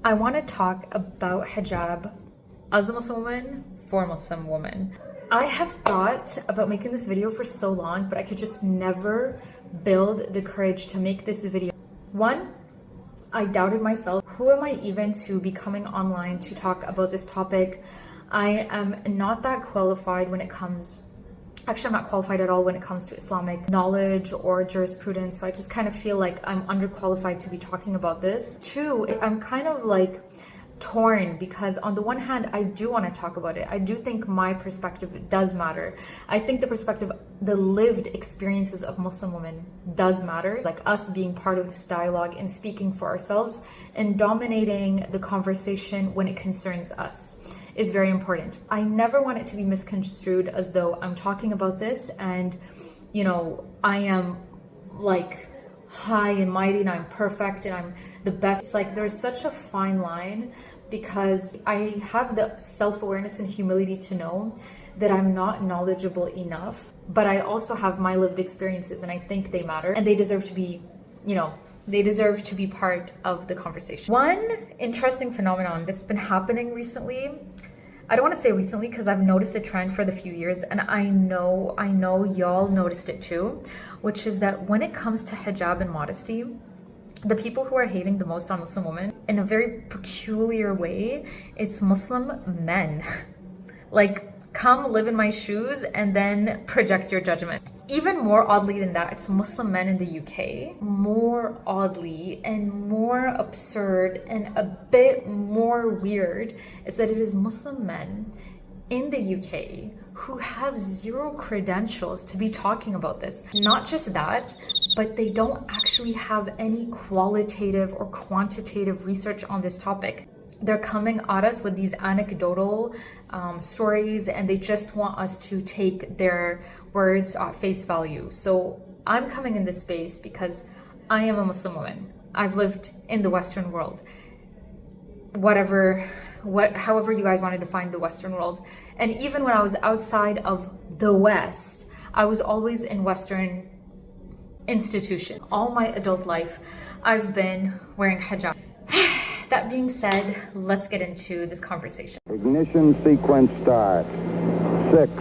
I want to talk about hijab as a Muslim woman for Muslim women. I have thought about making this video for so long, but I could just never build the courage to make this video. One, I doubted myself. Who am I even to be coming online to talk about this topic? I am not that qualified when it comes, actually I'm not qualified at all when it comes to Islamic knowledge or jurisprudence, so I just kind of feel like I'm underqualified to be talking about this. Two, I'm kind of like torn because on the one hand I do want to talk about it. I do think my perspective does matter. I think the perspective, the lived experiences of Muslim women does matter, like us being part of this dialogue and speaking for ourselves and dominating the conversation when it concerns us is very important. I never want it to be misconstrued as though I'm talking about this and, you know, I am like high and mighty and I'm perfect and I'm the best. It's like there's such a fine line because I have the self-awareness and humility to know that I'm not knowledgeable enough, but I also have my lived experiences and I think they matter and they deserve to be, you know, they deserve to be part of the conversation. One interesting phenomenon that's been happening recently, I don't want to say recently because I've noticed a trend for the few years and I know y'all noticed it too, which is that when it comes to hijab and modesty, the people who are hating the most on Muslim women in a very peculiar way, it's Muslim men. Like, come live in my shoes and then project your judgment. Even more oddly than that, it's Muslim men in the UK. More oddly and more absurd and a bit more weird is that it is Muslim men in the UK who have zero credentials to be talking about this. Not just that, but they don't actually have any qualitative or quantitative research on this topic. They're coming at us with these anecdotal stories and they just want us to take their words at face value. So I'm coming in this space because I am a Muslim woman. I've lived in the Western world. However you guys want to define the Western world. And even when I was outside of the West, I was always in Western institutions. All my adult life, I've been wearing hijab. That being said, let's get into this conversation. Ignition sequence start. 6,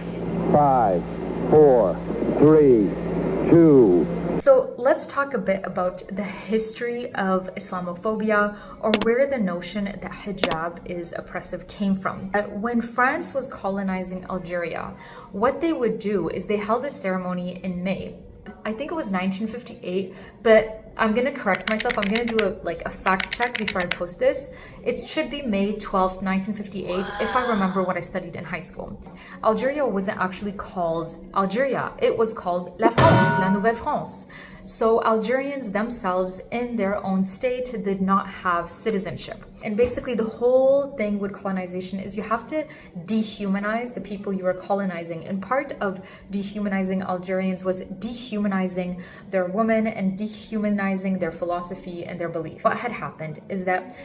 5, 4, 3, 2. So let's talk a bit about the history of Islamophobia, or where the notion that hijab is oppressive came from. When France was colonizing Algeria, what they would do is they held a ceremony in May. I think it was 1958, but I'm gonna correct myself. I'm gonna do a fact check before I post this. It should be May 12th, 1958, if I remember what I studied in high school. Algeria wasn't actually called Algeria. It was called La France, La Nouvelle France. So Algerians themselves in their own state did not have citizenship. And basically the whole thing with colonization is you have to dehumanize the people you are colonizing. And part of dehumanizing Algerians was dehumanizing their women and dehumanizing their philosophy and their belief. What had happened is that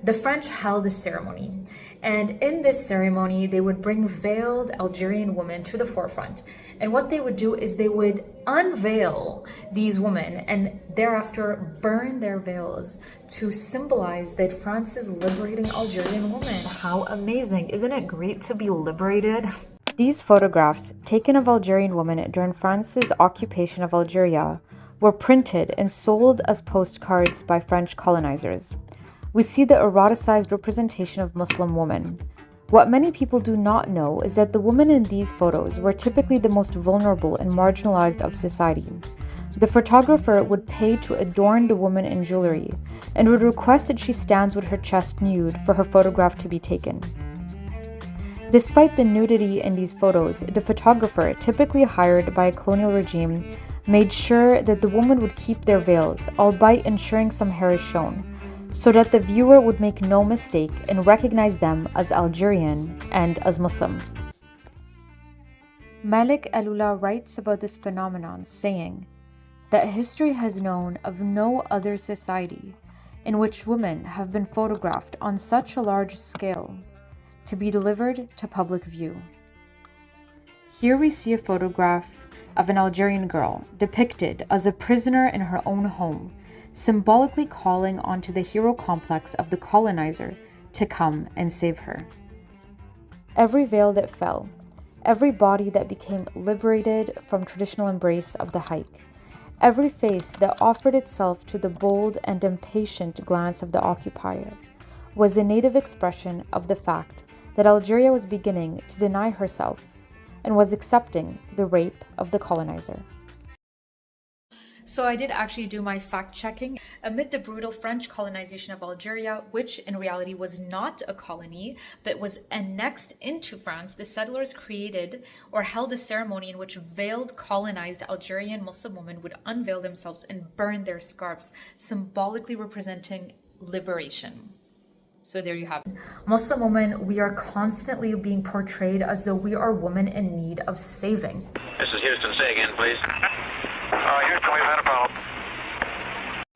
the French held a ceremony, and in this ceremony they would bring veiled Algerian women to the forefront, and what they would do is they would unveil these women and thereafter burn their veils to symbolize that France is liberating Algerian women. How amazing! Isn't it great to be liberated? These photographs, taken of Algerian women during France's occupation of Algeria, were printed and sold as postcards by French colonizers. We see the eroticized representation of Muslim women. What many people do not know is that the women in these photos were typically the most vulnerable and marginalized of society. The photographer would pay to adorn the woman in jewelry and would request that she stands with her chest nude for her photograph to be taken. Despite the nudity in these photos, the photographer, typically hired by a colonial regime, made sure that the woman would keep their veils, albeit ensuring some hair is shown, so that the viewer would make no mistake and recognize them as Algerian and as Muslim. Malik Alula writes about this phenomenon, saying that history has known of no other society in which women have been photographed on such a large scale to be delivered to public view. Here we see a photograph of an Algerian girl depicted as a prisoner in her own home, symbolically calling onto the hero complex of the colonizer to come and save her. Every veil that fell, every body that became liberated from traditional embrace of the hike, every face that offered itself to the bold and impatient glance of the occupier, was a native expression of the fact that Algeria was beginning to deny herself and was accepting the rape of the colonizer. So I did actually do my fact checking. Amid the brutal French colonization of Algeria, which in reality was not a colony, but was annexed into France, the settlers created or held a ceremony in which veiled colonized Algerian Muslim women would unveil themselves and burn their scarves, symbolically representing liberation. So there you have it. Muslim women, we are constantly being portrayed as though we are women in need of saving. This is Houston. Say again, please. Houston, we've had a problem.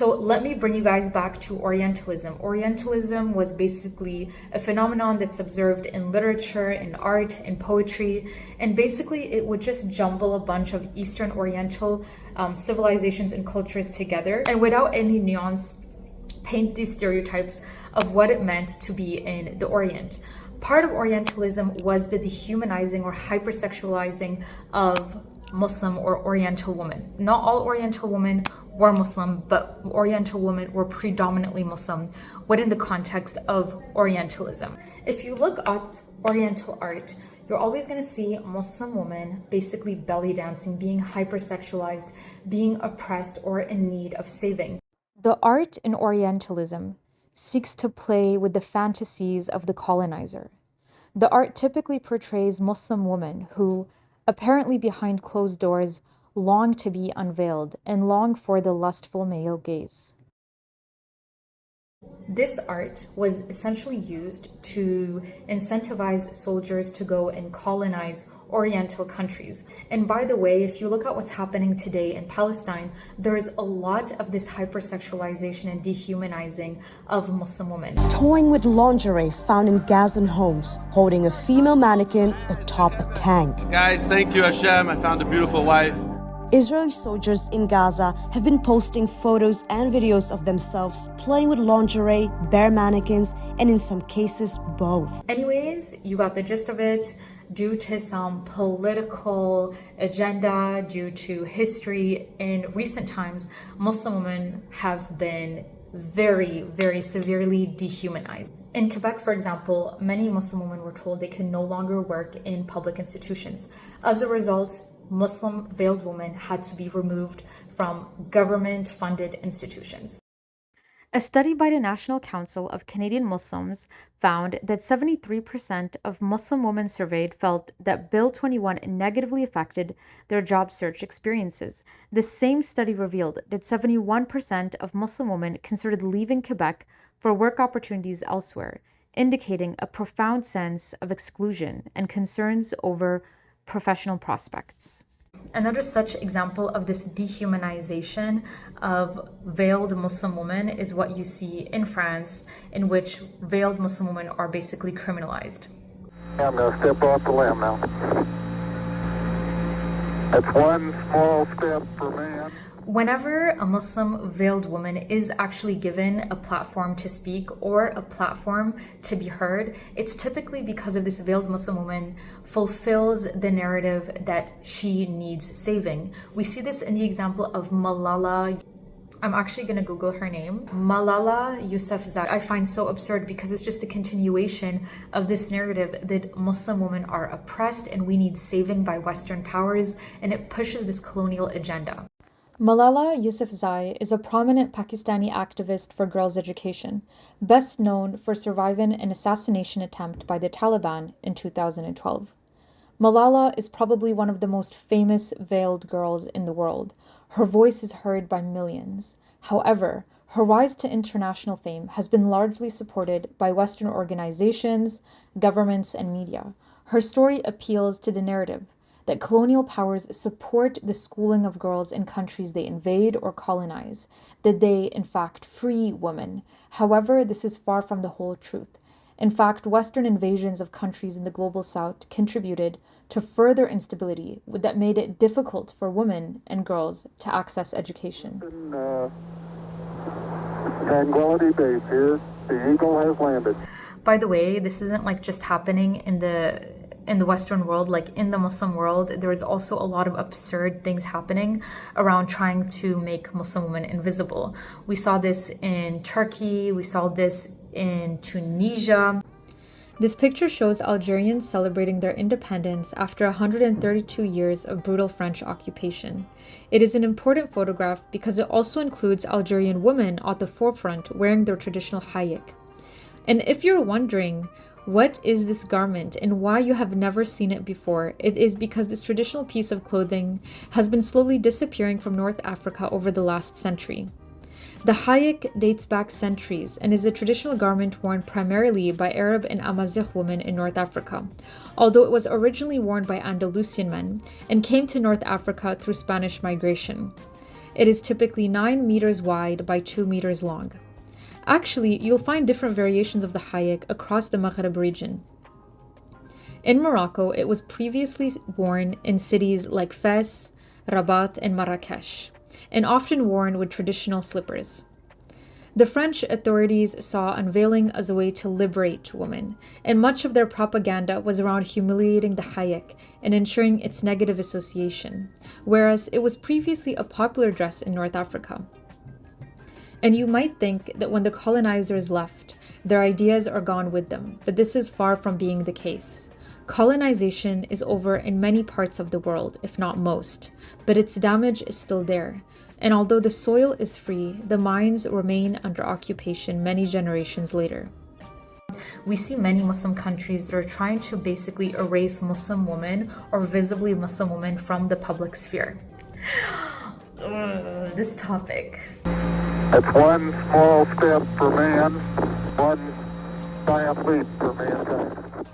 So let me bring you guys back to Orientalism. Orientalism was basically a phenomenon that's observed in literature, in art, in poetry, and basically it would just jumble a bunch of Eastern Oriental civilizations and cultures together, and without any nuance, paint these stereotypes of what it meant to be in the Orient. Part of Orientalism was the dehumanizing or hypersexualizing of Muslim or Oriental women. Not all Oriental women were Muslim, but Oriental women were predominantly Muslim within the context of Orientalism. If you look at Oriental art, you're always going to see Muslim women basically belly dancing, being hypersexualized, being oppressed or in need of saving. The art in Orientalism seeks to play with the fantasies of the colonizer. The art typically portrays Muslim women who, apparently behind closed doors, long to be unveiled and long for the lustful male gaze. This art was essentially used to incentivize soldiers to go and colonize Oriental countries. And by the way, if you look at what's happening today in Palestine, there is a lot of this hypersexualization and dehumanizing of Muslim women. Toying with lingerie found in Gazan homes, holding a female mannequin atop a tank. Guys, thank you, Hashem. I found a beautiful wife. Israeli soldiers in Gaza have been posting photos and videos of themselves playing with lingerie, bare mannequins, and in some cases, both. Anyways, you got the gist of it. Due to some political agenda, due to history, in recent times, Muslim women have been very, very severely dehumanized. In Quebec, for example, many Muslim women were told they can no longer work in public institutions. As a result, Muslim veiled women had to be removed from government-funded institutions. A study by the National Council of Canadian Muslims found that 73% of Muslim women surveyed felt that Bill 21 negatively affected their job search experiences. The same study revealed that 71% of Muslim women considered leaving Quebec for work opportunities elsewhere, indicating a profound sense of exclusion and concerns over professional prospects. Another such example of this dehumanization of veiled Muslim women is what you see in France, in which veiled Muslim women are basically criminalized. I'm going to step off the limb now. That's one small step for man. Whenever a Muslim veiled woman is actually given a platform to speak or a platform to be heard, it's typically because of this veiled Muslim woman fulfills the narrative that she needs saving. We see this in the example of Malala. I'm actually going to Google her name. Malala Yousafzai. I find so absurd because it's just a continuation of this narrative that Muslim women are oppressed and we need saving by Western powers, and it pushes this colonial agenda. Malala Yousafzai is a prominent Pakistani activist for girls' education, best known for surviving an assassination attempt by the Taliban in 2012. Malala is probably one of the most famous veiled girls in the world. Her voice is heard by millions. However, her rise to international fame has been largely supported by Western organizations, governments, and media. Her story appeals to the narrative that colonial powers support the schooling of girls in countries they invade or colonize, that they, in fact, free women. However, this is far from the whole truth. In fact, Western invasions of countries in the global South contributed to further instability that made it difficult for women and girls to access education. Tranquility Base here. The Eagle has landed. By the way, this isn't like just happening in the Western world. Like in the Muslim world, there is also a lot of absurd things happening around trying to make Muslim women invisible. We saw this in Turkey, we saw this in Tunisia. This picture shows Algerians celebrating their independence after 132 years of brutal French occupation. It is an important photograph because it also includes Algerian women at the forefront wearing their traditional hayek. And if you're wondering, what is this garment and why you have never seen it before, it is because this traditional piece of clothing has been slowly disappearing from North Africa over the last century. The hayek dates back centuries and is a traditional garment worn primarily by Arab and Amazigh women in North Africa, although it was originally worn by Andalusian men and came to North Africa through Spanish migration. It is typically 9 meters wide by 2 meters long. Actually, you'll find different variations of the hayek across the Maghreb region. In Morocco, it was previously worn in cities like Fez, Rabat, and Marrakesh, and often worn with traditional slippers. The French authorities saw unveiling as a way to liberate women, and much of their propaganda was around humiliating the hayek and ensuring its negative association, whereas it was previously a popular dress in North Africa. And you might think that when the colonizers left, their ideas are gone with them, but this is far from being the case. Colonization is over in many parts of the world, if not most, but its damage is still there. And although the soil is free, the minds remain under occupation many generations later. We see many Muslim countries that are trying to basically erase Muslim women or visibly Muslim women from the public sphere. This topic. That's one small step for man, one giant leap for mankind.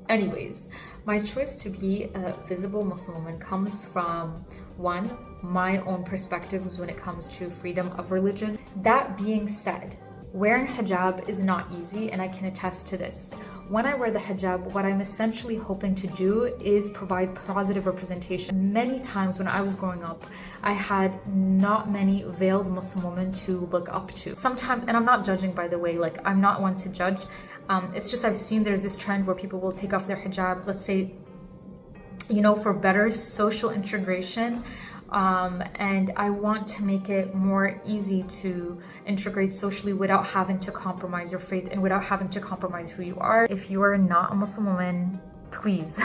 Anyways, my choice to be a visible Muslim woman comes from, one, my own perspectives when it comes to freedom of religion. That being said, wearing hijab is not easy, and I can attest to this. When I wear the hijab, what I'm essentially hoping to do is provide positive representation. Many times when I was growing up, I had not many veiled Muslim women to look up to. Sometimes, and I'm not judging, by the way, like I'm not one to judge. It's just I've seen there's this trend where people will take off their hijab, let's say, you know, for better social integration. And I want to make it more easy to integrate socially without having to compromise your faith and without having to compromise who you are. If you are not a Muslim woman, please